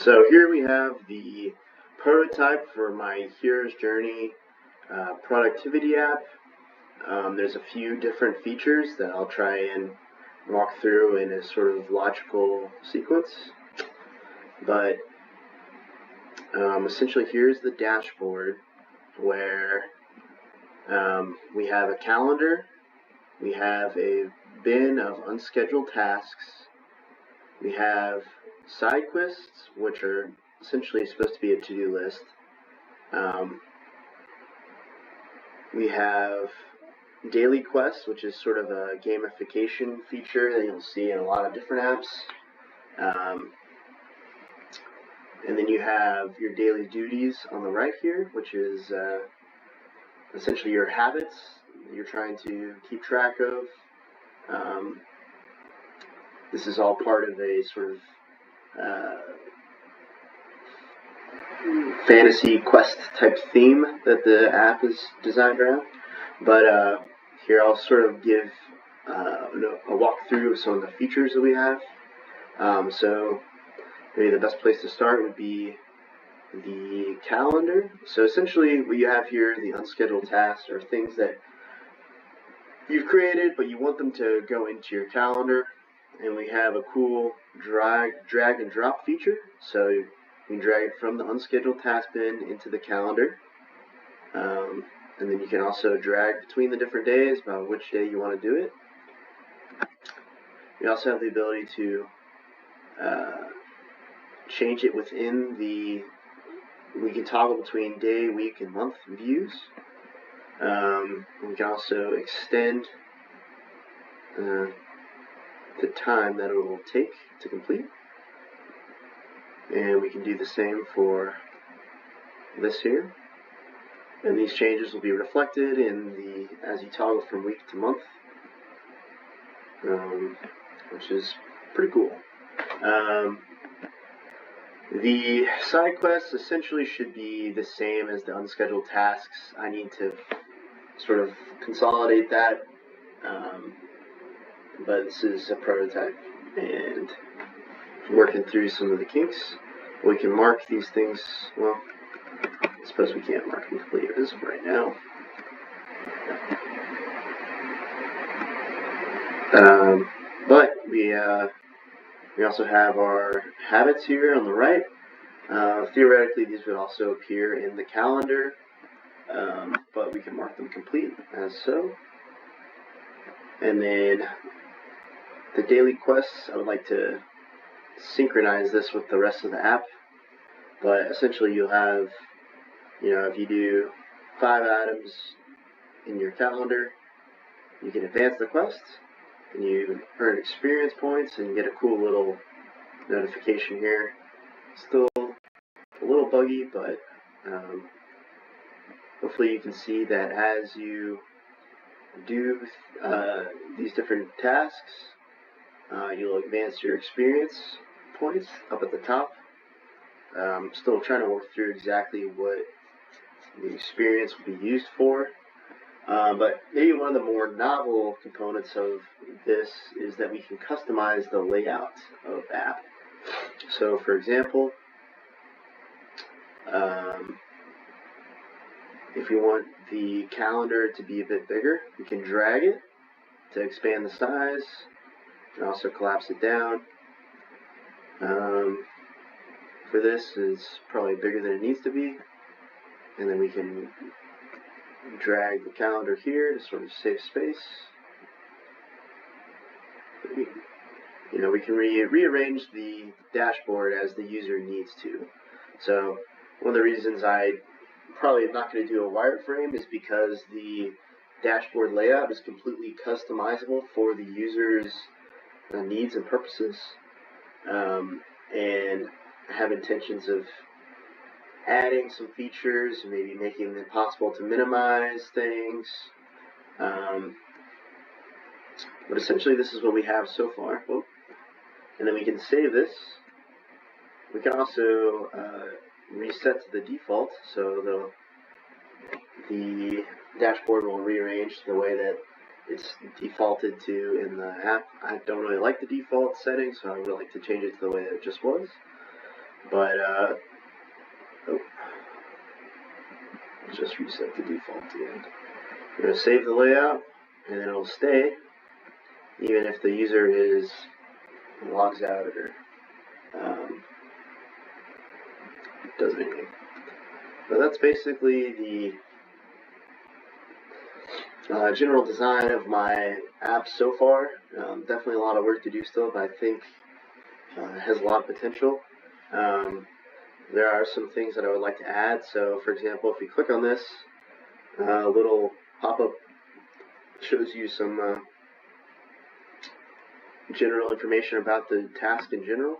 So here we have the prototype for my Hero's Journey productivity app. There's a few different features that I'll try and walk through in a sort of logical sequence. But essentially here's the dashboard where we have a calendar, we have a bin of unscheduled tasks, we have side quests, which are essentially supposed to be a to-do list. We have daily quests, which is sort of a gamification feature that you'll see in a lot of different apps. And then you have your daily duties on the right here, which is essentially your habits you're trying to keep track of. This is all part of a sort of fantasy quest type theme that the app is designed around. But here I'll sort of give a walkthrough of some of the features that we have. So maybe the best place to start would be the calendar. So essentially what you have here, the unscheduled tasks, are things that you've created but you want them to go into your calendar. And we have a cool drag and drop feature. So you can drag it from the unscheduled task bin into the calendar. And then you can also drag between the different days about which day you want to do it. We also have the ability to change it within we can toggle between day, week, and month views. We can also extend the time that it will take to complete. And we can do the same for this here. And these changes will be reflected as you toggle from week to month, which is pretty cool. The side quests essentially should be the same as the unscheduled tasks. I need to sort of consolidate that, but this is a prototype and working through some of the kinks. We can mark these things, well, I suppose we can't mark them completely as of right now. But we also have our habits here on the right. Theoretically, these would also appear in the calendar, but we can mark them complete as so. And then the daily quests, I would like to synchronize this with the rest of the app. But essentially you'll have, if you do 5 items in your calendar, you can advance the quest, and you earn experience points, and you get a cool little notification here. Still a little buggy, but hopefully you can see that as you do these different tasks, you'll advance your experience points up at the top. Still trying to work through exactly what the experience will be used for. But maybe one of the more novel components of this is that we can customize the layout of the app. So for example, if we want the calendar to be a bit bigger, we can drag it to expand the size. We can also collapse it down. For this, it's probably bigger than it needs to be. And then we can drag the calendar here to sort of save space. We can rearrange the dashboard as the user needs to. So one of the reasons I probably am not going to do a wireframe is because the dashboard layout is completely customizable for the user's needs and purposes. And I have intentions of adding some features, maybe making it possible to minimize things. But essentially this is what we have so far. Oh. And then we can save this. We can also reset to the default, so the dashboard will rearrange the way that it's defaulted to in the app. I don't really like the default setting, so I would like to change it to the way that it just was. But just reset the default again. I'm going to save the layout, and then it'll stay, even if the user logs out or does anything. But that's basically the general design of my app so far. Definitely a lot of work to do still, but I think it has a lot of potential. There are some things that I would like to add. So, for example, if you click on this, little pop-up shows you some general information about the task in general.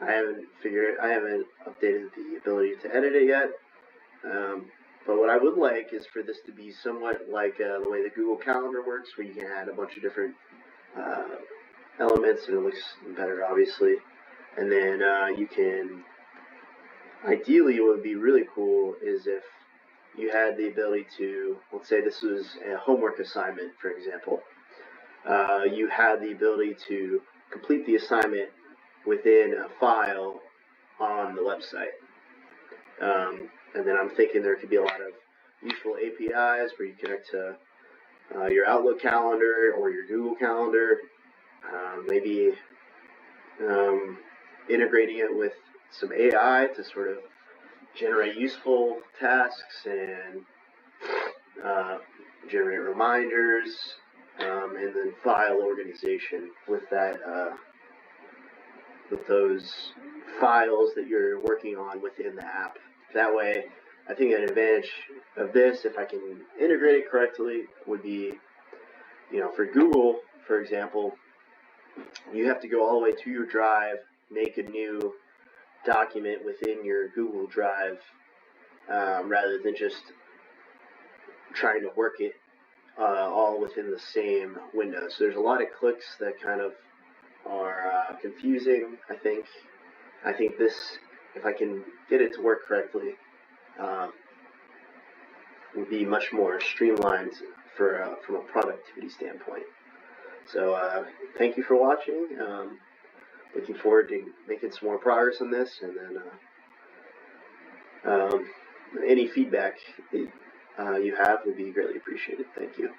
I haven't updated the ability to edit it yet. But what I would like is for this to be somewhat like the way the Google Calendar works, where you can add a bunch of different elements, and it looks better, obviously. And then you can, ideally, what would be really cool is if you had the ability to, let's say this was a homework assignment, for example. You had the ability to complete the assignment within a file on the website. And then I'm thinking there could be a lot of useful APIs where you connect to your Outlook calendar or your Google Calendar, maybe integrating it with some AI to sort of generate useful tasks and generate reminders, and then file organization with that, with those files that you're working on within the app. That way, I think an advantage of this, if I can integrate it correctly, would be, for Google, for example, you have to go all the way to your drive, make a new document within your Google Drive, rather than just trying to work it all within the same window. So there's a lot of clicks that kind of are confusing, I think. I think this, if I can get it to work correctly, would be much more streamlined from a productivity standpoint. So thank you for watching. Looking forward to making some more progress on this, and then any feedback that you have would be greatly appreciated. Thank you.